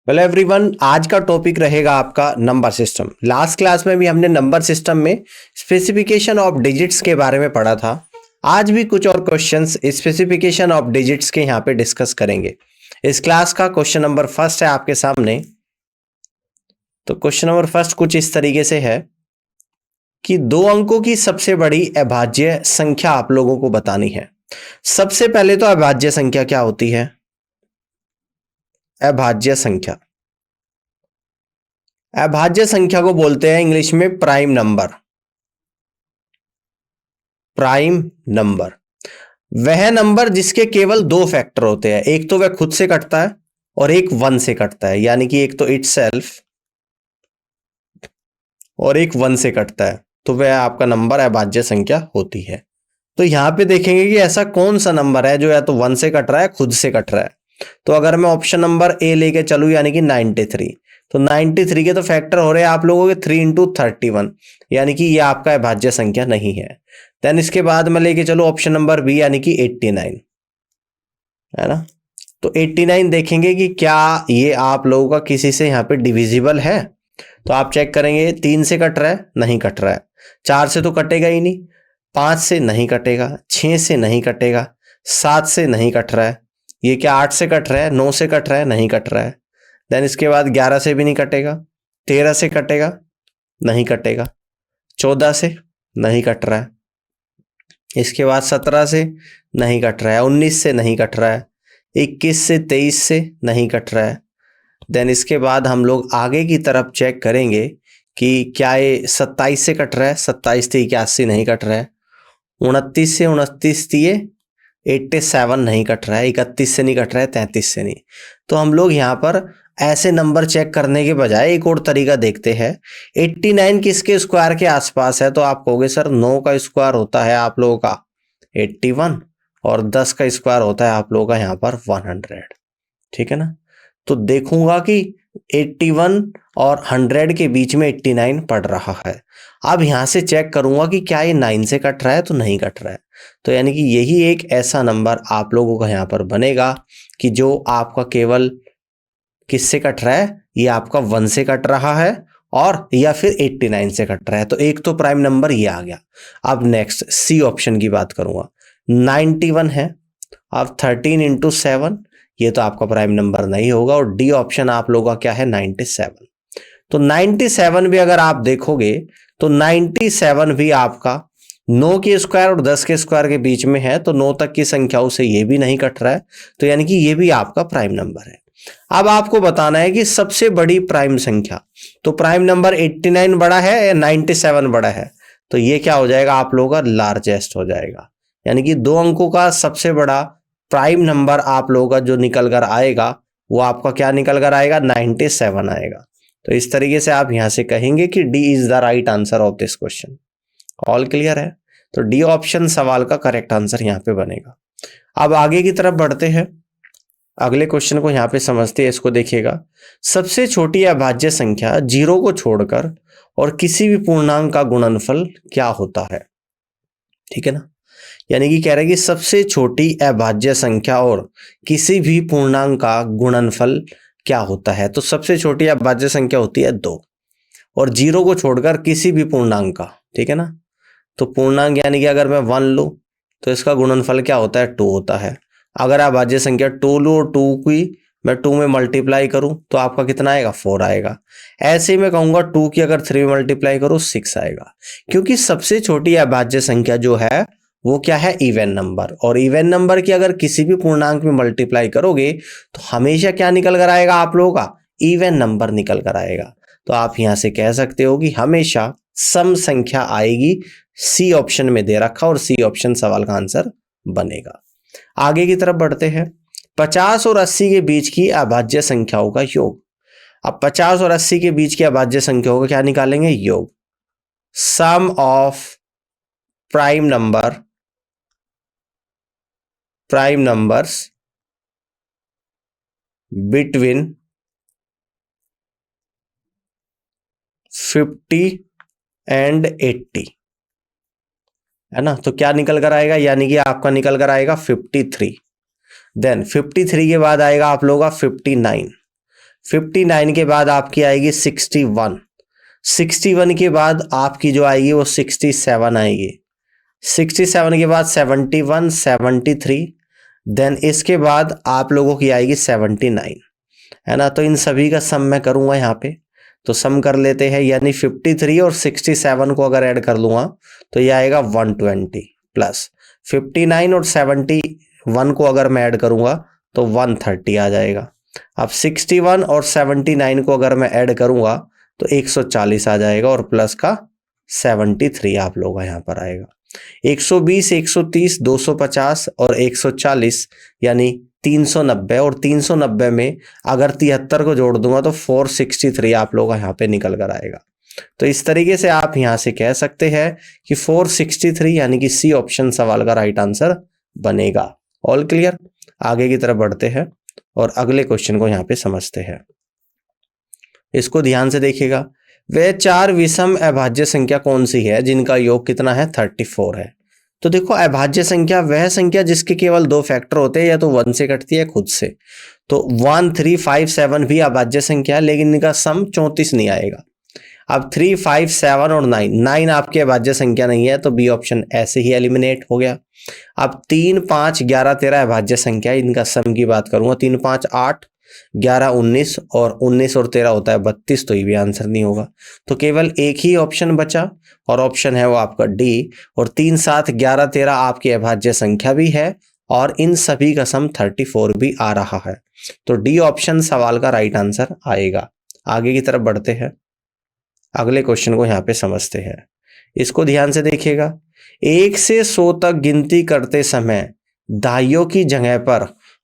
Well everyone, आज का topic रहेगा आपका नंबर सिस्टम। लास्ट क्लास में भी हमने नंबर सिस्टम में स्पेसिफिकेशन ऑफ डिजिट्स के बारे में पढ़ा था। आज भी कुछ और क्वेश्चंस स्पेसिफिकेशन ऑफ डिजिट्स के यहाँ पे डिस्कस करेंगे। इस क्लास का क्वेश्चन नंबर फर्स्ट है आपके सामने। तो क्वेश्चन नंबर फर्स्ट कुछ इस तरीके से है कि दो अंकों की सबसे बड़ी अभाज्य संख्या आप लोगों को बतानी है। सबसे पहले तो अभाज्य संख्या क्या होती है? अभाज्य संख्या, अभाज्य संख्या को बोलते हैं इंग्लिश में प्राइम नंबर। प्राइम नंबर वह नंबर जिसके केवल दो फैक्टर होते हैं, एक तो वह खुद से कटता है और एक 1 से कटता है, यानी कि एक तो इटसेल्फ और एक 1 से कटता है, तो वह आपका नंबर अभाज्य संख्या होती है। तो यहां पे देखेंगे कि ऐसा कौन सा नंबर है जो या तो 1 से कट रहा है, खुद से कट रहा है। तो अगर मैं ऑप्शन नंबर ए लेके चलूं, यानी कि 93, तो 93 के तो फैक्टर हो रहे हैं आप लोगों के 3 इंटू 31, यानी कि ये आपका अभाज्य संख्या नहीं है। देन इसके बाद मैं लेके चलूं ऑप्शन नंबर बी, यानी कि 89, है ना। तो 89 देखेंगे कि क्या ये आप लोगों का किसी से यहाँ पे डिविजिबल है। तो आप चेक करेंगे, 3 से कट रहा है, नहीं कट रहा है। 4 से तो कटेगा ही नहीं, 5 से नहीं कटेगा, 6 से नहीं कटेगा, 7 से नहीं कट रहा है। ये क्या 8 से कट रहा है, 9 से कट रहा है, नहीं कट रहा है। देन इसके बाद 11 से भी नहीं कटेगा, 13 से कटेगा, नहीं कटेगा, 14 से नहीं कट रहा है, इसके बाद 17 से नहीं कट रहा है, 19 से नहीं कट रहा है, 21 से 23 से नहीं कट रहा है। देन इसके बाद हम लोग आगे की तरफ चेक करेंगे कि क्या ये 27 से कट रहा है, 27 से 81 नहीं कट रहा है, 29 से 29 दिए 87 नहीं कट रहा है, 31 से नहीं कट रहा है, 33 से नहीं। तो हम लोग यहाँ पर ऐसे नंबर चेक करने के बजाय एक और तरीका देखते हैं। 89 किसके स्क्वायर के आसपास है? तो आप कहोगे सर 9 का स्क्वायर होता है आप लोगों का 81 और 10 का स्क्वायर होता है आप लोगों का यहाँ पर 100, ठीक है ना। तो देखूंगा कि 81 और 100 के बीच में 89 पड़ रहा है। अब यहां से चेक करूंगा कि क्या ये 9 से कट रहा है, तो नहीं कट रहा है। तो यानी कि यही एक ऐसा नंबर आप लोगों का यहाँ पर बनेगा कि जो आपका केवल किससे कट रहा है, ये आपका 1 से कट रहा है और या फिर 89 से कट रहा है। तो एक तो प्राइम नंबर ये आ गया। अब नेक्स्ट सी ऑप्शन की बात करूंगा, 91 है। अब 13 इंटू 7, ये तो आपका प्राइम नंबर नहीं होगा। और डी ऑप्शन आप लोगों का क्या है, 97। तो 97 भी अगर आप देखोगे तो 97 भी आपका 9 के स्क्वायर और 10 के स्क्वायर के बीच में है, तो 9 तक की संख्याओं से ये भी नहीं कट रहा है, तो यानी कि ये भी आपका प्राइम नंबर है। अब आपको बताना है कि सबसे बड़ी प्राइम संख्या, तो प्राइम नंबर 89 बड़ा है या 97 बड़ा है? तो ये क्या हो जाएगा आप लोगों का, लार्जेस्ट हो जाएगा। यानी कि दो अंकों का सबसे बड़ा प्राइम नंबर आप लोगों का जो निकल कर आएगा वो आपका क्या निकल कर आएगा, 97 आएगा। तो इस तरीके से आप यहां से कहेंगे कि D is the right answer of this question. All clear है? तो डी ऑप्शन सवाल का करेक्ट आंसर यहां पे बनेगा। अब आगे की तरफ बढ़ते हैं, अगले क्वेश्चन को यहां पे समझते हैं। इसको देखिएगा, सबसे छोटी अभाज्य संख्या 0 को छोड़कर और किसी भी पूर्णांक का गुणनफल क्या होता है? ठीक है ना। यानी कि कह रहे हैं कि सबसे छोटी अभाज्य संख्या और किसी भी पूर्णांक का गुणनफल क्या होता है? तो सबसे छोटी अभाज्य संख्या होती है 2 और 0 को छोड़कर किसी भी पूर्णांक का, ठीक है ना। तो पूर्णांक यानी कि अगर मैं 1 लूं तो इसका गुणनफल क्या होता है, 2 होता है। अगर अभाज्य संख्या 2 लूं और 2 की मैं 2 में मल्टीप्लाई करूं तो आपका कितना आएगा, 4 आएगा। ऐसे ही मैं कहूंगा 2 की अगर 3 में मल्टीप्लाई करूं 6 आएगा, क्योंकि सबसे छोटी अभाज्य संख्या जो है वो क्या है, इवन नंबर। और इवन नंबर की अगर किसी भी पूर्णांक में मल्टीप्लाई करोगे तो हमेशा क्या निकल कर आएगा आप लोगों का, इवन नंबर निकल कर आएगा। तो आप यहां से कह सकते हो कि हमेशा सम संख्या आएगी। सी ऑप्शन में दे रखा और सी ऑप्शन सवाल का आंसर बनेगा। आगे की तरफ बढ़ते हैं, 50 और 80 के बीच की अभाज्य संख्याओं का योग। अब 50 और 80 के बीच की अभाज्य संख्याओं का क्या निकालेंगे, योग। Sum of prime numbers between 50 and 80, है ना। तो क्या निकल कर आएगा, यानी कि आपका निकल कर आएगा 53। देन 53 के बाद आएगा आप लोगों का 59, 59 के बाद आपकी आएगी 61, 61 के बाद आपकी जो आएगी वो 67 आएगी, 67 के बाद 71, 73, देन इसके बाद आप लोगों की आएगी 79, है ना। तो इन सभी का सम मैं करूंगा यहाँ पे, तो सम कर लेते हैं, यानी 53 और 67 को अगर ऐड कर लूंगा तो ये आएगा 120, प्लस 59 और 71 को अगर मैं ऐड करूंगा तो 130 आ जाएगा। अब 61 और 79 को अगर मैं ऐड करूंगा तो 140 आ जाएगा, और प्लस का 73 आप लोगों का यहाँ पर आएगा। 120, 130, 250 और 140 यानी 390, और 390 में अगर 73 को जोड़ दूंगा तो 463 आप लोगों का यहाँ पे निकल कर आएगा। तो इस तरीके से आप यहाँ से कह सकते हैं कि 463 यानी कि सी ऑप्शन सवाल का राइट आंसर बनेगा। All clear? आगे की तरफ बढ़ते हैं और अगले क्वेश्चन को यहाँ पे समझते हैं। इसको ध्यान से देखिएगा। वह 4 विषम अभाज्य संख्या कौन सी है जिनका योग कितना है? 34 है। तो देखो, अभाज्य संख्या वह संख्या जिसके केवल 2 फैक्टर होते हैं, या तो 1 से कटती है खुद से। तो 1, 3, 5, 7 भी अभाज्य संख्या है, लेकिन इनका सम 34 नहीं आएगा। अब 3, 5, 7 और 9 आपकी अभाज्य संख्या नहीं है, तो बी ऑप्शन ऐसे ही एलिमिनेट हो गया। अब 3, 5, 11, 13 अभाज्य संख्या, इनका सम की बात करूंगा, 3, 5, 8, 11, 19 और 19 और 13 होता है 32, तो ये भी आंसर नहीं होगा। तो केवल एक ही ऑप्शन बचा, और ऑप्शन है वो आपका डी। और 3, 7, 11, 13 आपकी अभाज्य संख्या भी है, और इन सभी का सम 34 भी आ रहा है। तो डी ऑप्शन सवाल का राइट आंसर आएगा। आगे की तरफ बढ़ते हैं, अगले क्वेश्चन को यहाँ पे समझते हैं। इसको ध्यान से देखिएगा। 1 से 100 तक गिनती करते समय दाइयों की जगह पर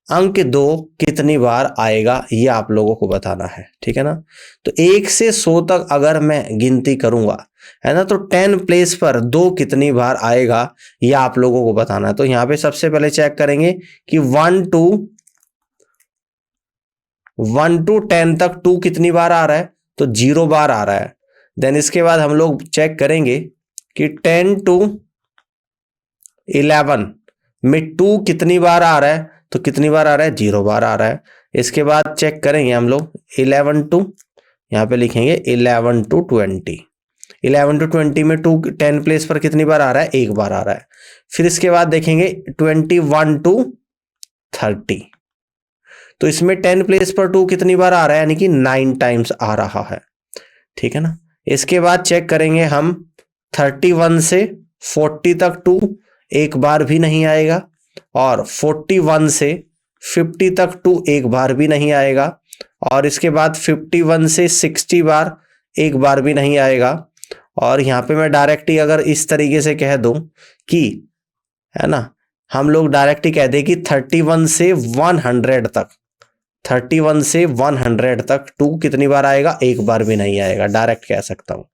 अंक 2 कितनी बार आएगा, ये आप लोगों को बताना है, ठीक है ना। तो 1 से 100 तक अगर मैं गिनती करूंगा, है ना, तो 10 प्लेस पर 2 कितनी बार आएगा, ये आप लोगों को बताना है। तो यहाँ पे सबसे पहले चेक करेंगे कि 1 to 10 तक 2 कितनी बार आ रहा है, तो 0 बार आ रहा है। देन इसके बाद हम लोग चेक करेंगे कि 10 to 11 में 2 कितनी बार आ रहा है, तो कितनी बार आ रहा है, 0 बार आ रहा है। इसके बाद चेक करेंगे हम लोग 11 to, यहाँ पे लिखेंगे 11 to 20, 11 to 20 में 2 10 प्लेस पर कितनी बार आ रहा है, 1 बार आ रहा है। फिर इसके बाद देखेंगे 21 to 30, तो इसमें 10 प्लेस पर 2 कितनी बार आ रहा है, यानी कि 9 टाइम्स आ रहा है, ठीक है ना। इसके बाद चेक करेंगे हम 31 से 40 तक 2 एक बार भी नहीं आएगा, और 41 से 50 तक 2 एक बार भी नहीं आएगा, और इसके बाद 51 से 60 बार एक बार भी नहीं आएगा। और यहाँ पे मैं डायरेक्ट ही अगर इस तरीके से कह दूं कि, है ना, हम लोग डायरेक्ट ही कह दें कि 31 से 100 तक, 31 से 100 तक 2 कितनी बार आएगा, एक बार भी नहीं आएगा, डायरेक्ट कह सकता हूं,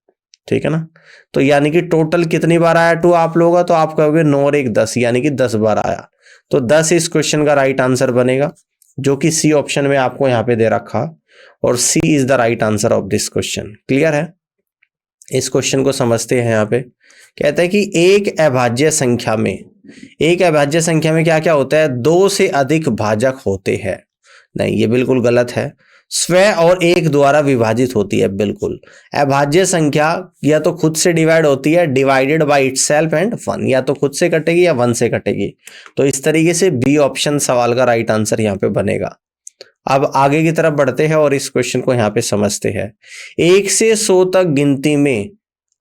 ठीक है ना। तो यानी कि टोटल कितनी बार आया 2 आप लोगों का, तो आप कहोगे 9 और 1 10, यानी कि 10 बार आया। तो 10 इस क्वेश्चन का राइट आंसर बनेगा, जो कि सी ऑप्शन में आपको यहाँ पे दे रखा, और C is the right answer of this question. Clear है? इस क्वेश्चन को समझते हैं। यहाँ पे कहते हैं कि एक अभाज्य संख्या में क्या क्या होता है, 2 से अधिक भाजक होते हैं। नहीं, ये बिल्कुल गलत है। स्वयं और एक द्वारा विभाजित होती है, बिल्कुल। अभाज्य संख्या या तो खुद से डिवाइड होती है, डिवाइडेड बाय इटसेल्फ, एंड 1, या तो खुद से कटेगी या 1 से कटेगी। तो इस तरीके से बी ऑप्शन सवाल का राइट आंसर यहाँ पे बनेगा। अब आगे की तरफ बढ़ते हैं और इस क्वेश्चन को यहाँ पे समझते हैं। 1 से 100 तक गिनती में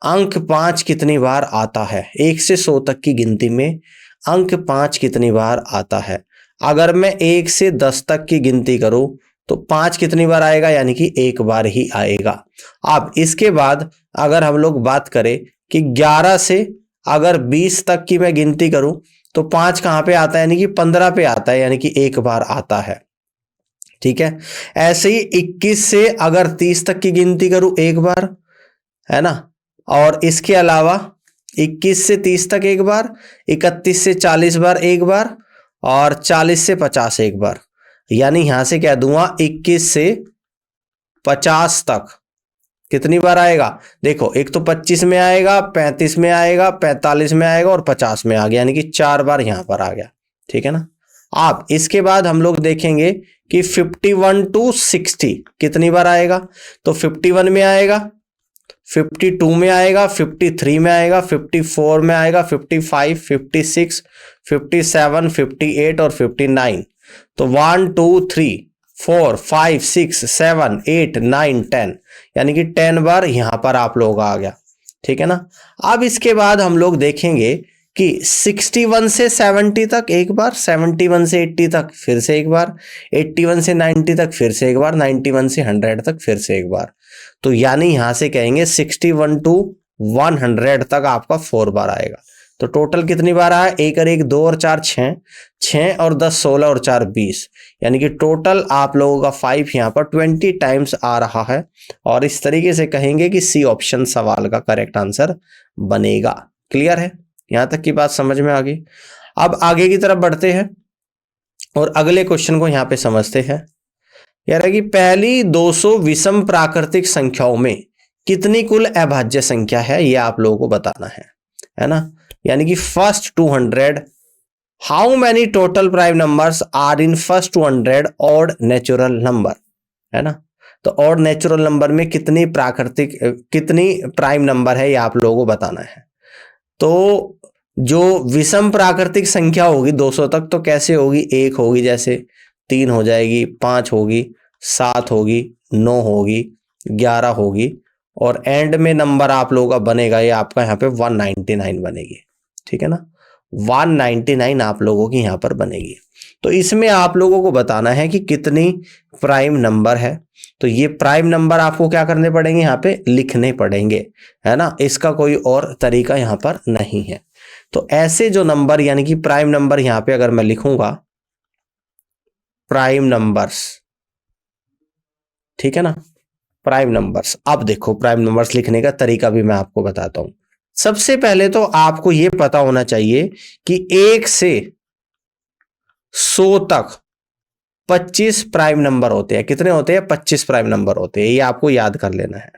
अंक 5 कितनी बार आता है? 1 से 100 तक की गिनती में अंक 5 कितनी बार आता है? अगर मैं 1 से 10 तक की गिनती करूं तो 5 कितनी बार आएगा, यानी कि 1 बार ही आएगा। अब इसके बाद अगर हम लोग बात करें कि 11 से अगर 20 तक की मैं गिनती करूं तो 5 कहां पे आता है, यानी कि 15 पे आता है, यानी कि 1 बार आता है, ठीक है। ऐसे ही 21 से अगर 30 तक की गिनती करूं 1 बार, है ना। और इसके अलावा 21 से 30 तक 1 बार, 31 से 40 बार 1 बार, और 40 से 50 1 बार। यानी यहां से कह दूंगा 21 से 50 तक कितनी बार आएगा। देखो, एक तो 25 में आएगा, 35 में आएगा, 45 में आएगा, और 50 में आ गया, यानी कि 4 बार यहां पर आ गया, ठीक है ना। अब इसके बाद हम लोग देखेंगे कि 51 to 60 कितनी बार आएगा, तो 51 में आएगा, 52 में आएगा, 53 में आएगा, 54 में आएगा, 55, 56, 57, 58 और 59। तो 1 2 3 4 5 6 7 8 9 10, यानी कि 10 बार यहां पर आप लोगों का आ गया, ठीक है ना। अब इसके बाद हम लोग देखेंगे कि 61 से 70 तक एक बार, 71 से 80 तक फिर से एक बार, 81 से 90 तक फिर से एक बार, 91 से 100 तक फिर से एक बार। तो यानी यहां से कहेंगे 61 to 100 तक आपका 4 बार आएगा। तो टोटल कितनी बार आया, 1 और 1 2 और 4 6, 6 और 10 16 और 4 20, यानी कि टोटल आप लोगों का 5 यहाँ पर 20 टाइम्स आ रहा है। और इस तरीके से कहेंगे कि सी ऑप्शन सवाल का करेक्ट आंसर बनेगा। क्लियर है, यहां तक की बात समझ में आ गई। अब आगे की तरफ बढ़ते हैं और अगले क्वेश्चन को यहां पे समझते हैं। यार है कि पहली 200 विषम प्राकृतिक संख्याओं में कितनी कुल अभाज्य संख्या है, ये आप लोगों को बताना है ना। यानी कि first 200, how many total prime numbers are in first 200 odd natural number, है ना। तो ऑड नेचुरल नंबर में कितनी प्राइम नंबर है, ये आप लोगों को बताना है। तो जो विषम प्राकृतिक संख्या होगी 200 तक, तो कैसे होगी, 1 होगी, जैसे 3 हो जाएगी, 5 होगी, 7 होगी, 9 होगी, 11 होगी, और एंड में नंबर आप लोगों का बनेगा ये आपका यहाँ पे 199 बनेगी, ठीक है ना। 199 आप लोगों की यहाँ पर बनेगी। तो इसमें आप लोगों को बताना है कि कितनी प्राइम नंबर है। तो ये प्राइम नंबर आपको क्या करने पड़ेंगे, यहाँ पे लिखने पड़ेंगे, है ना। इसका कोई और तरीका यहाँ पर नहीं है। तो ऐसे जो नंबर यानी कि प्राइम नंबर यहाँ पे अगर मैं लिखूंगा प्राइम नंबर्स, ठीक है ना, प्राइम नंबर्स। अब देखो प्राइम नंबर्स लिखने का तरीका भी मैं आपको बताता हूं। सबसे पहले तो आपको यह पता होना चाहिए कि 1 से 100 तक 25 प्राइम नंबर होते हैं। कितने होते हैं, 25 प्राइम नंबर होते हैं, ये आपको याद कर लेना है,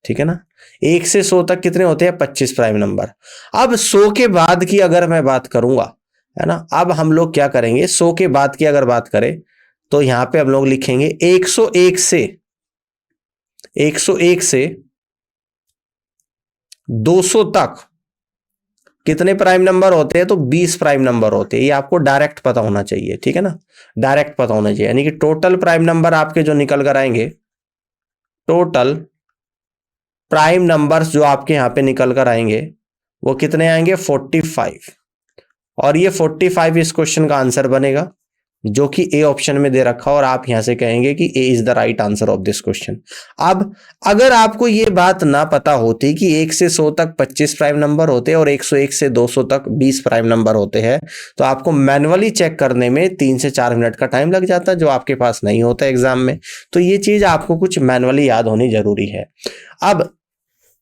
ठीक है ना। 1 से 100 तक कितने होते हैं, 25 प्राइम नंबर। अब 100 के बाद की अगर मैं बात करूंगा, है ना, अब हम लोग क्या करेंगे, 100 के बाद की अगर बात करें तो यहां पे हम लोग लिखेंगे 101 से 200 तक कितने प्राइम नंबर होते हैं, तो 20 प्राइम नंबर होते हैं। ये आपको डायरेक्ट पता होना चाहिए, ठीक है ना, डायरेक्ट पता होना चाहिए। यानी कि टोटल प्राइम नंबर आपके जो निकल कर आएंगे, टोटल प्राइम नंबर्स जो आपके यहां पे निकल कर आएंगे वो कितने आएंगे, 45। और ये 45 इस क्वेश्चन का आंसर बनेगा, जो कि ए ऑप्शन में दे रखा और आप यहां से कहेंगे कि A is the right answer of this question. अब अगर आपको ये बात ना पता होती कि 1 से 100 तक 25 प्राइम नंबर होते हैं और 101 से 200 तक 20 प्राइम नंबर होते हैं, तो आपको मैन्युअली चेक करने में 3 से 4 मिनट का टाइम लग जाता, जो आपके पास नहीं होता एग्जाम में। तो ये चीज आपको कुछ मैन्युअली याद होनी जरूरी है। अब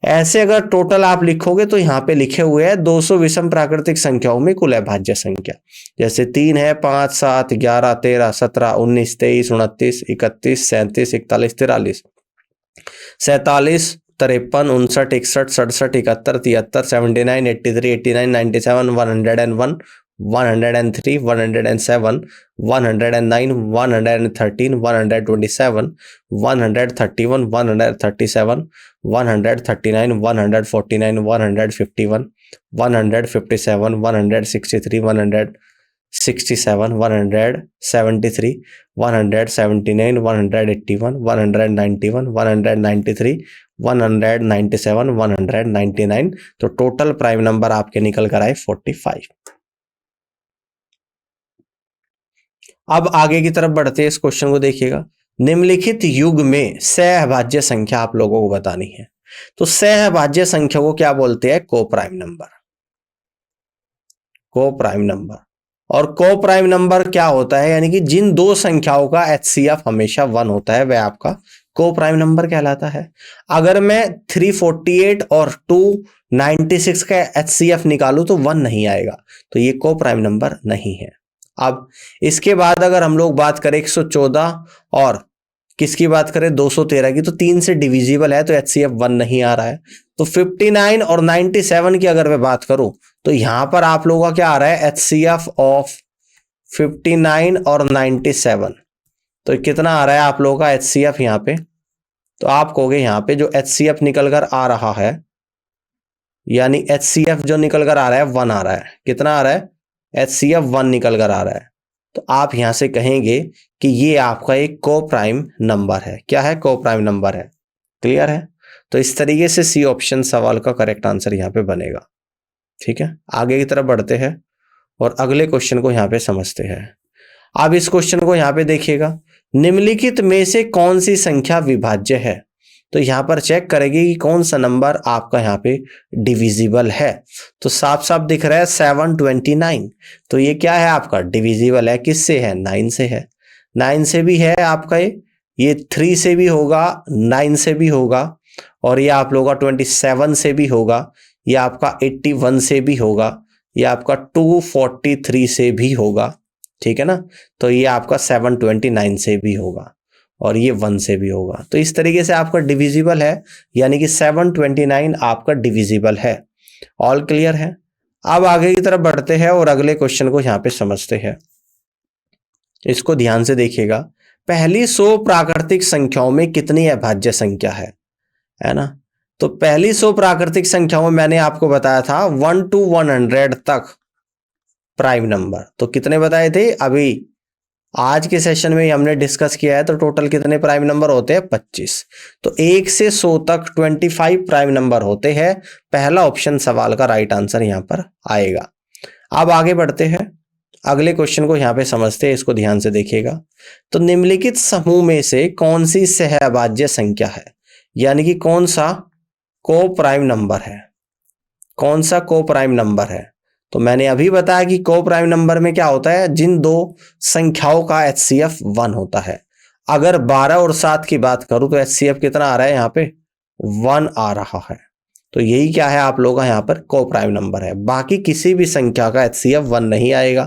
ऐसे अगर टोटल आप लिखोगे तो यहाँ पे लिखे हुए हैं 200 विषम प्राकृतिक संख्याओं में कुल अभाज्य संख्या, जैसे 3 है, 5 7 11 13 17 19 23 29 31 37 41 43 47 53 59 61 67 71 73 79 83 89 97 101 103 107 109 113 127 131 137 139 149 151 157 163 167 173 179 181 191 193 197 199। तो टोटल प्राइम नंबर आपके निकल कर आए 45। अब आगे की तरफ बढ़ते हैं, इस क्वेश्चन को देखिएगा। निम्नलिखित युग में सहअभाज्य संख्या आप लोगों को बतानी है। तो सहअभाज्य संख्या को क्या बोलते हैं, को प्राइम नंबर। को प्राइम नंबर, और को प्राइम नंबर क्या होता है, यानी कि जिन दो संख्याओं का HCF हमेशा 1 होता है वह आपका को प्राइम नंबर कहलाता है। अगर मैं 348 और 296 का HCF निकालूं तो 1 नहीं आएगा, तो ये को प्राइम नंबर नहीं है। अब इसके बाद अगर हम लोग बात करें 114 और किसकी बात करें 213 की, तो 3 से डिविजिबल है, तो HCF 1 नहीं आ रहा है। तो 59 और 97 की अगर मैं बात करूं तो यहां पर आप लोगों का क्या आ रहा है, HCF ऑफ 59 और 97, तो कितना आ रहा है आप लोगों का HCF यहाँ पे, तो आप कहोगे यहाँ पे जो HCF निकल कर आ रहा है, यानी HCF जो निकल कर आ रहा है 1 आ रहा है। कितना आ रहा है? HCF 1 निकल कर आ रहा है। तो आप यहां से कहेंगे कि ये आपका एक कोप्राइम नंबर है। क्या है? कोप्राइम नंबर है। क्लियर है? तो इस तरीके से सी ऑप्शन सवाल का करेक्ट आंसर यहाँ पे बनेगा। ठीक है, आगे की तरफ बढ़ते हैं और अगले क्वेश्चन को यहाँ पे समझते हैं। आप इस क्वेश्चन को यहाँ पे देखिएगा, निम्नलिखित में से कौन सी संख्या विभाज्य है? तो यहाँ पर चेक करेंगे कि कौन सा नंबर आपका यहाँ पे डिविजिबल है। तो साफ साफ दिख रहा है 729। तो ये क्या है? आपका डिविजिबल है। किससे है? 9 से है। 9 से भी है आपका, ये 3 से भी होगा, 9 से भी होगा, और ये आप लोगों का 27 से भी होगा, ये आपका 81 से भी होगा, ये आपका 243 से भी होगा। ठीक है ना? तो ये आपका 729 से भी होगा और ये 1 से भी होगा। तो इस तरीके से आपका डिविजिबल है, यानी कि 729 आपका डिविजिबल है। ऑल क्लियर है? अब आगे की तरफ बढ़ते हैं और अगले क्वेश्चन को यहाँ पे समझते हैं। इसको ध्यान से देखिएगा। पहली 100 प्राकृतिक संख्याओं में कितनी अभाज्य संख्या है ना? तो पहली 100 प्राकृतिक संख्याओं में मैंने आपको बताया था 1 to 100 तक प्राइम नंबर। तो कितने बताए थे? अभी आज के सेशन में हमने डिस्कस किया है। तो टोटल कितने प्राइम नंबर होते हैं? 25। तो 1 से 100 तक 25 प्राइम नंबर होते हैं। पहला ऑप्शन सवाल का राइट आंसर यहां पर आएगा। अब आगे बढ़ते हैं, अगले क्वेश्चन को यहां पे समझते हैं। इसको ध्यान से देखिएगा। तो निम्नलिखित समूह में से कौन सी सहअभाज्य संख्या है, यानी कि कौन सा को प्राइम नंबर है? कौन सा को प्राइम नंबर है? तो मैंने अभी बताया कि को प्राइम नंबर में क्या होता है? जिन दो संख्याओं का HCF 1 होता है। अगर 12 और 7 की बात करूं तो HCF कितना आ रहा है? यहाँ पे 1 आ रहा है। तो यही क्या है आप लोगों का यहाँ पर को प्राइम नंबर है। बाकी किसी भी संख्या का HCF 1 नहीं आएगा।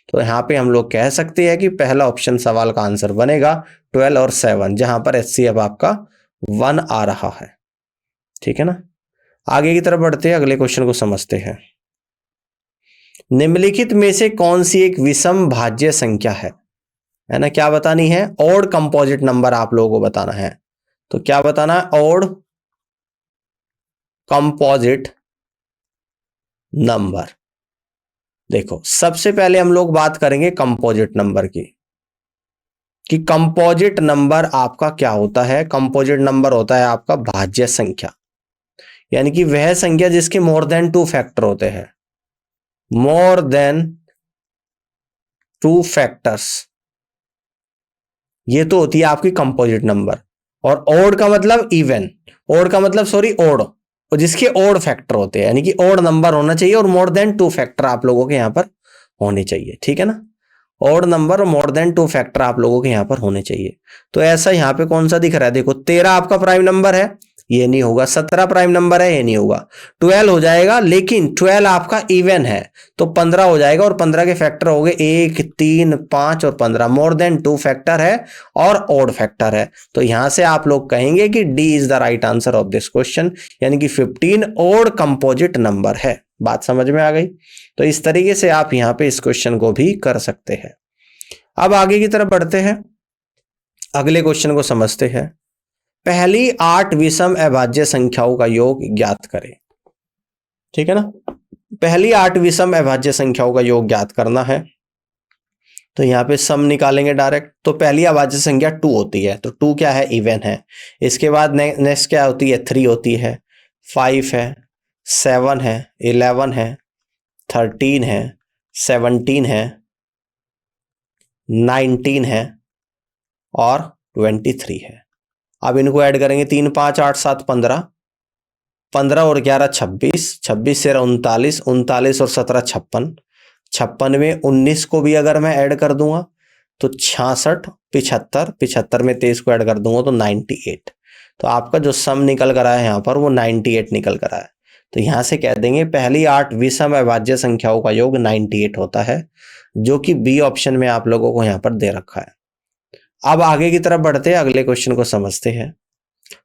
तो यहाँ पे हम लोग कह सकते हैं कि पहला ऑप्शन सवाल का आंसर बनेगा 12 और 7, जहां पर HCF आपका 1 आ रहा है। ठीक है ना? आगे की तरफ बढ़ते हैं, अगले क्वेश्चन को समझते हैं। निम्नलिखित में से कौन सी एक विषम भाज्य संख्या है ना? क्या बतानी है? ऑड कंपोजिट नंबर आप लोगों को बताना है। तो क्या बताना है? Odd composite number. देखो, सबसे पहले हम लोग बात करेंगे कंपोजिट नंबर की, कि कंपोजिट नंबर आपका क्या होता है। कंपोजिट नंबर होता है आपका भाज्य संख्या, यानी कि वह संख्या जिसके मोर देन 2 फैक्टर होते हैं। मोर देन 2 फैक्टर्स, ये तो होती है आपकी कंपोजिट नंबर। और ओड का मतलब इवन, ओड का मतलब सॉरी ओड, और जिसके ओड फैक्टर होते हैं, यानी कि ओड नंबर होना चाहिए और मोर देन 2 फैक्टर आप लोगों के यहां पर होने चाहिए। ठीक है ना? ओड नंबर और मोर देन 2 फैक्टर आप लोगों के यहां पर होने चाहिए। तो ऐसा यहां पे कौन सा दिख रहा है? देखो, 13 आपका प्राइम नंबर है, ये नहीं होगा। 17 प्राइम नंबर है, ये नहीं होगा। 12 हो जाएगा, लेकिन 12 आपका इवन है, तो 15 हो जाएगा। और 15 के फैक्टर हो गए 1, 3, 5 और 15। मोर देन 2 फैक्टर है और ऑड फैक्टर है। तो यहां से आप लोग कहेंगे कि D is the right answer of this question, यानी कि 15 ऑड कंपोजिट नंबर है। बात समझ में आ गई? तो इस तरीके से आप यहां पे इस क्वेश्चन को भी कर सकते हैं। अब आगे की तरफ बढ़ते हैं, अगले क्वेश्चन को समझते हैं। पहली 8 विषम अभाज्य संख्याओं का योग ज्ञात करें। ठीक है ना? पहली 8 विषम अभाज्य संख्याओं का योग ज्ञात करना है। तो यहां पे सम निकालेंगे डायरेक्ट। तो पहली अभाज्य संख्या 2 होती है, तो 2 क्या है? इवन है। इसके बाद नेक्स्ट क्या होती है? 3 होती है, 5 है, 7 है, 11 है, 13 है, 17 है, 19 है और 23 है। अब इनको ऐड करेंगे, 3, 5, 8, 7, 15, 15 और 11 26, 26 से 39, 39 और 17 56, 56 में 19 को भी अगर मैं ऐड कर दूंगा तो 66, 75, 75 में 23 को ऐड कर दूंगा तो 98। तो आपका जो सम निकल कर आया है यहाँ पर वो 98 निकल कर आया। तो यहां से कह देंगे पहली 8 विषम अभाज्य संख्याओं का योग 98 होता है, जो कि बी ऑप्शन में आप लोगों को यहाँ पर दे रखा है। अब आगे की तरफ बढ़ते हैं, अगले क्वेश्चन को समझते हैं।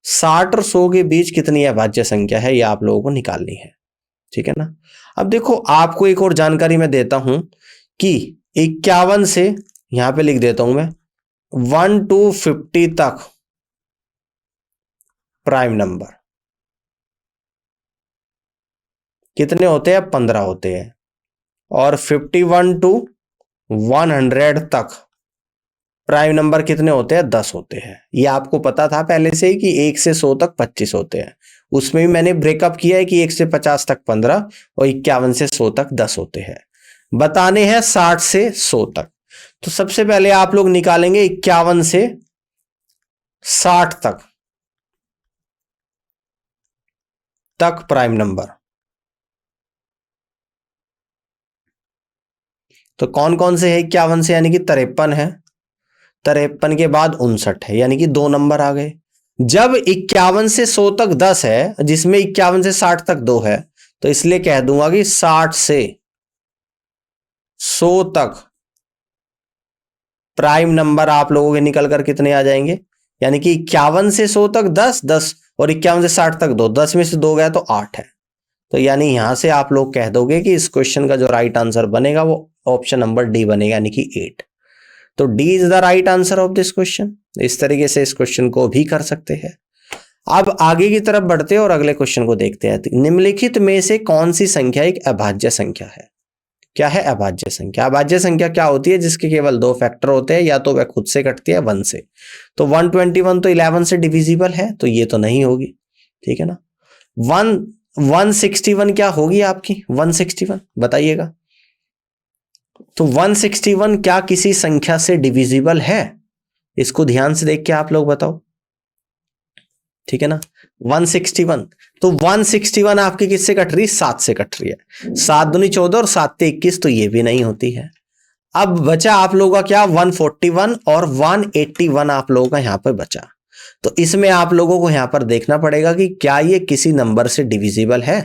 60 और 100 के बीच कितनी अभाज्य संख्या है, ये आप लोगों को निकालनी है। ठीक है ना? अब देखो, आपको एक और जानकारी मैं देता हूं कि 51 से, यहां पे लिख देता हूं मैं, 1 to 50 तक प्राइम नंबर कितने होते हैं? 15 होते हैं। और 51 to 100 तक प्राइम नंबर कितने होते हैं? 10 होते हैं। ये आपको पता था पहले से ही कि 1 से 100 तक 25 होते हैं। उसमें भी मैंने ब्रेकअप किया है कि 1 से 50 तक 15 और 51 से 100 तक 10 होते हैं। बताने हैं 60 से 100 तक। तो सबसे पहले आप लोग निकालेंगे 51 से 60 तक प्राइम नंबर। तो कौन कौन से है 51 से? यानी कि 53 है, 53 के बाद 59 है, यानी कि 2 नंबर आ गए। जब 51 से 100 तक 10 है, जिसमें 51 से 60 तक 2 है, तो इसलिए कह दूंगा कि 60 से 100 तक प्राइम नंबर आप लोगों के निकल कर कितने आ जाएंगे? यानी कि 51 से 100 तक 10 10 और 51 से 60 तक 2, 10 में से 2 गया तो 8 है। तो यानी यहां से आप लोग कह दोगे कि इस क्वेश्चन का जो राइट आंसर बनेगा वो ऑप्शन नंबर डी बनेगा, यानी कि 8। तो D is the right answer of this question. इस तरीके से इस क्वेश्चन को भी कर सकते हैं। अब आगे की तरफ बढ़ते हैं और अगले क्वेश्चन को देखते हैं। निम्नलिखित में से कौन सी संख्या एक अभाज्य संख्या है? क्या है अभाज्य संख्या? अभाज्य संख्या क्या होती है? जिसके केवल 2 फैक्टर होते हैं, या तो वह खुद से कटती है 1 से। तो 121 तो 11 से डिविजिबल है, तो ये तो नहीं होगी, ठीक है ना। 161 क्या होगी आपकी? 161 बताइएगा। तो 161 क्या किसी संख्या से डिविजिबल है? इसको ध्यान से देख के आप लोग बताओ, ठीक है ना। 161, तो 161 आपकी किससे कट रही? 7 से कट रही है। 7 दूनी 14 और 7 ते 21, तो ये भी नहीं होती है। अब बचा आप लोगों का क्या? 141 और 181 आप लोगों का यहां पर बचा। तो इसमें आप लोगों को यहां पर देखना पड़ेगा कि क्या ये किसी नंबर से डिविजिबल है।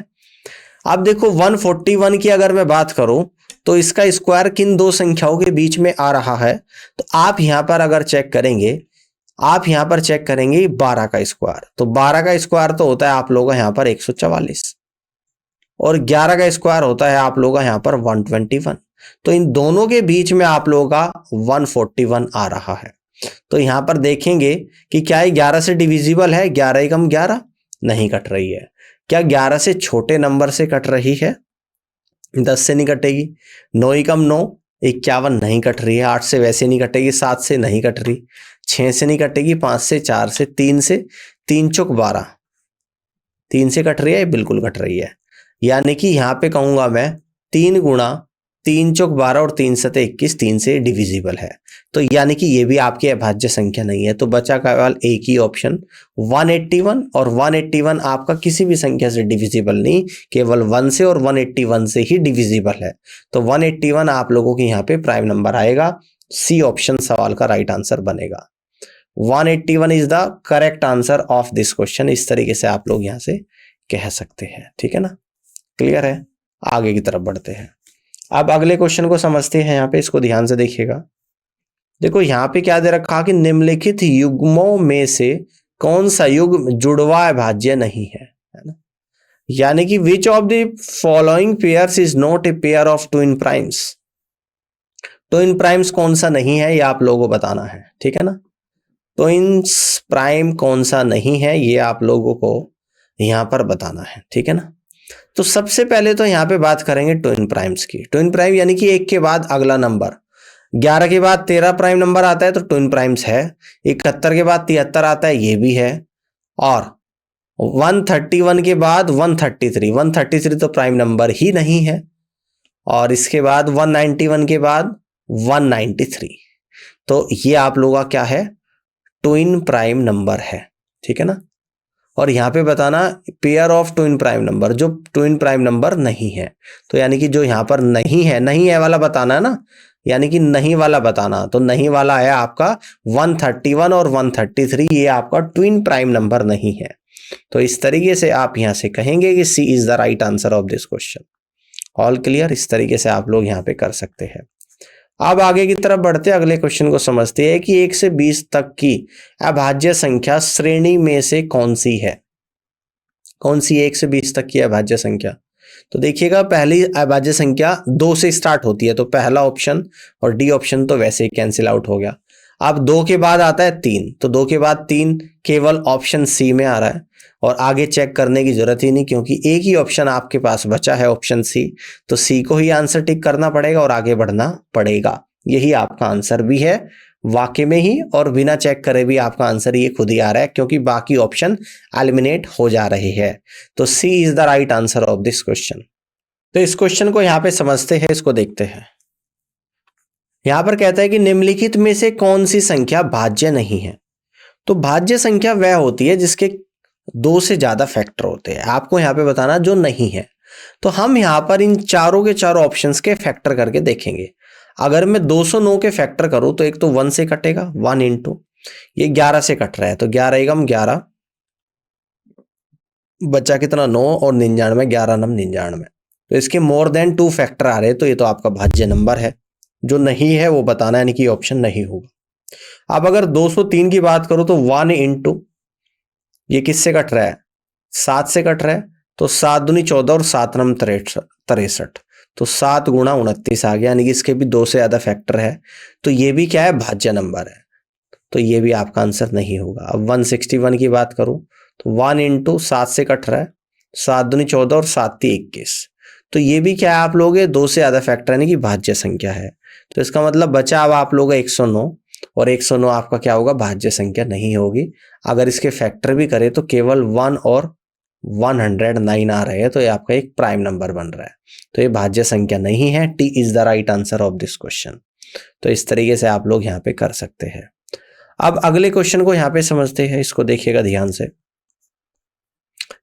अब देखो 141 की अगर मैं बात करूं तो इसका स्क्वायर किन 2 संख्याओं के बीच में आ रहा है? तो आप यहां पर अगर चेक करेंगे, आप यहां पर चेक करेंगे 12 का स्क्वायर, तो 12 का स्क्वायर तो होता है आप लोगों का यहां पर 144 और 11 का स्क्वायर होता है आप लोगों का यहां पर 121। तो इन दोनों के बीच में आप लोगों का 141 आ रहा है। तो यहां पर देखेंगे कि क्या ये 11 से डिविजिबल है? 11 एकम 11 नहीं कट रही है। क्या 11 से छोटे नंबर से कट रही है? 10 से नहीं कटेगी। 9 एकम 9, 51 नहीं कट रही है। 8 से वैसे नहीं कटेगी, 7 से नहीं कट रही, 6 से नहीं कटेगी, 5 से, 4 से, 3 से, 3 चौक 12, 3 से कट रही है, बिल्कुल कट रही है। यानी कि यहां पे कहूंगा मैं 3 गुणा 3 चौक 12 और 3 सते 21, 3 से डिविजिबल है। तो यानी कि ये भी आपकी अभाज्य संख्या नहीं है। तो बचा केवल एक ही ऑप्शन 181, और 181 आपका किसी भी संख्या से डिविजिबल नहीं, केवल 1 से और 181 से ही डिविजिबल है। तो 181 आप लोगों के यहाँ पे प्राइम नंबर आएगा। सी ऑप्शन सवाल का राइट आंसर बनेगा। 181 is the correct answer of this question. इस तरीके से आप लोग यहां से कह सकते हैं, ठीक है ना। क्लियर है? आगे की तरफ बढ़ते हैं। अब अगले क्वेश्चन को समझते हैं। यहां पे इसको ध्यान से देखिएगा। देखो यहां पे क्या दे रखा कि निम्नलिखित युग्मों में से कौन सा युग्म जुड़वा अभाज्य नहीं है ना। यानी कि which of the following pairs is not a pair of twin primes. Twin primes कौन सा नहीं है, ये आप लोगों को बताना है, ठीक है ना। ट्विन्स प्राइम कौन सा नहीं है, ये आप लोगों को यहां पर बताना है, ठीक है ना। तो सबसे पहले तो यहां पे बात करेंगे ट्विन प्राइम्स की। ट्विन प्राइम यानी कि एक के बाद अगला नंबर। 11 के बाद 13 प्राइम नंबर आता है तो ट्विन प्राइम्स है। 71 के बाद 73 आता है, ये भी है। और 131 के बाद 133 तो प्राइम नंबर ही नहीं है। और इसके बाद 191 के बाद 193, तो ये आप लोगों का क्या है? ट्विन प्राइम नंबर है, ठीक है ना। और यहां पे बताना pair of twin prime number, जो ट्विन प्राइम नंबर नहीं है। तो यानी कि जो यहां पर नहीं है वाला बताना है ना, यानी कि नहीं वाला बताना। तो नहीं वाला है आपका 131 और 133, ये आपका ट्विन प्राइम नंबर नहीं है। तो इस तरीके से आप यहां से कहेंगे कि C is the right answer of this question. All clear? इस तरीके से आप लोग यहां पे कर सकते हैं। अब आगे की तरफ बढ़ते अगले क्वेश्चन को समझते हैं कि 1 से 20 तक की अभाज्य संख्या श्रेणी में से कौन सी है। कौन सी 1 से 20 तक की अभाज्य संख्या? तो देखिएगा पहली अभाज्य संख्या 2 से स्टार्ट होती है, तो पहला ऑप्शन और डी ऑप्शन तो वैसे ही कैंसिल आउट हो गया। अब 2 के बाद आता है 3, तो 2 के बाद 3 केवल ऑप्शन सी में आ रहा है और आगे चेक करने की जरूरत ही नहीं, क्योंकि एक ही ऑप्शन आपके पास बचा है, ऑप्शन सी। तो सी को ही आंसर टिक करना पड़ेगा और आगे बढ़ना पड़ेगा। यही आपका आंसर भी है वाकई में ही, और बिना चेक करे भी आपका आंसर ये खुद ही आ रहा है, क्योंकि बाकी ऑप्शन एलिमिनेट हो जा रहे हैं। तो C is the right answer of this question. तो इस क्वेश्चन को यहां पे समझते हैं, इसको देखते हैं। यहां पर कहता है कि निम्नलिखित में से कौन सी संख्या भाज्य नहीं है। तो भाज्य संख्या वह होती है जिसके 2 से ज्यादा फैक्टर होते हैं। आपको यहां पे बताना जो नहीं है। तो हम यहां पर इन चारों के चारों ऑप्शंस के फैक्टर करके देखेंगे। अगर मैं 209 के फैक्टर करूं तो एक तो 1 से कटेगा, 1 इंटू ये 11 से कट रहा है, तो 11 एकम 11, बचा कितना 9 और 99, 11 नम 99। तो इसके मोर देन 2 फैक्टर आ रहे हैं, तो ये तो आपका भाज्य नंबर है। जो नहीं है वो बताना, यानी कि ऑप्शन नहीं होगा। अब अगर 203 की बात करूं तो 1 इंटू ये किससे कट रहा है, 7 से कट रहा है, तो 7 दूनी 14 और 7 नम 63, तो 7 गुणा 29 आ गया, यानी कि इसके भी 2 से ज्यादा फैक्टर है। तो ये भी क्या है, भाज्य नंबर है, तो ये भी आपका आंसर नहीं होगा। अब 161 की बात करूं तो 1 इंटू 7 से कट रहा है, 7 दूनी 14 और 7 ती 21, तो ये भी क्या है आप लोग 2 से ज्यादा फैक्टर, यानी कि भाज्य संख्या है। तो इसका मतलब बचा अब आप लोग 109, और 109 आपका क्या होगा, भाज्य संख्या नहीं होगी। अगर इसके फैक्टर भी करें तो केवल 1 और 109 आ रहे हैं, तो ये आपका एक प्राइम नंबर बन रहा है। तो ये भाज्य संख्या नहीं है। T is the right answer of this question. तो इस तरीके से आप लोग यहाँ पे कर सकते हैं। अब अगले क्वेश्चन को यहाँ पे समझते हैं, इसको देखिएगा ध्यान से।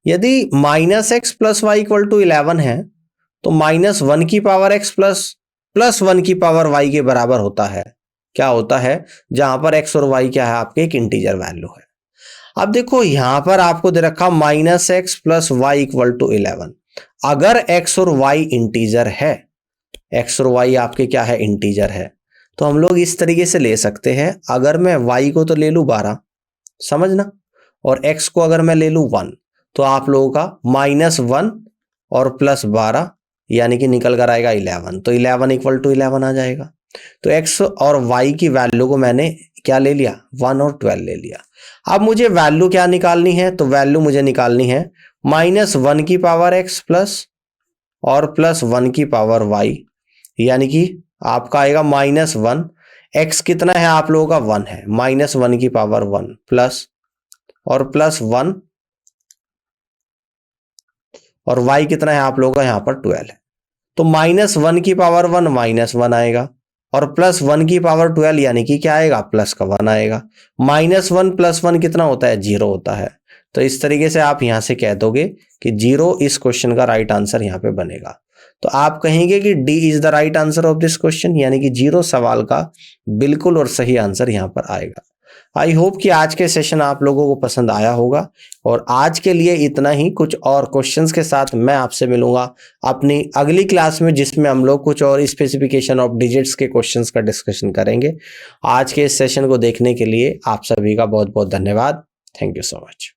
यदि -x + y = 11 है तो -1 की पावर x प्लस 1 की पावर y के बराबर होता है। क्या होता है, जहां पर x और y क्या है, आपके एक इंटीजर वैल्यू है। अब देखो यहां पर आपको दे रखा -x + y = 11। अगर x और y इंटीजर है, x और y आपके क्या है, इंटीजर है, तो हम लोग इस तरीके से ले सकते हैं। अगर मैं y को तो ले लूं 12, समझना, और x को अगर मैं ले लूं 1, तो आप लोगों का -1 और +12, यानी कि निकल कर आएगा 11। तो 11 = 11 आ जाएगा। तो x और y की वैल्यू को मैंने क्या ले लिया, 1 और 12 ले लिया। अब मुझे वैल्यू क्या निकालनी है, तो वैल्यू मुझे निकालनी है -1 की पावर x प्लस और +1 की पावर y, यानी कि आपका आएगा -1, x कितना है आप लोगों का 1 है, -1 की पावर 1 प्लस और +1, और y कितना है आप लोगों का यहाँ पर 12 है। तो -1 की पावर 1 -1 आएगा, और +1 की पावर 12, यानी कि क्या आएगा, प्लस का 1 आएगा। -1 + 1 कितना होता है, 0 होता है। तो इस तरीके से आप यहां से कह दोगे कि 0 इस क्वेश्चन का राइट आंसर यहां पे बनेगा। तो आप कहेंगे कि D is the right answer of this question, यानी कि 0 सवाल का बिल्कुल और सही आंसर यहां पर आएगा। आई होप कि आज के सेशन आप लोगों को पसंद आया होगा, और आज के लिए इतना ही। कुछ और क्वेश्चंस के साथ मैं आपसे मिलूंगा अपनी अगली क्लास में, जिसमें हम लोग कुछ और स्पेसिफिकेशन ऑफ डिजिट्स के क्वेश्चंस का डिस्कशन करेंगे। आज के इस सेशन को देखने के लिए आप सभी का बहुत बहुत धन्यवाद। Thank you so much.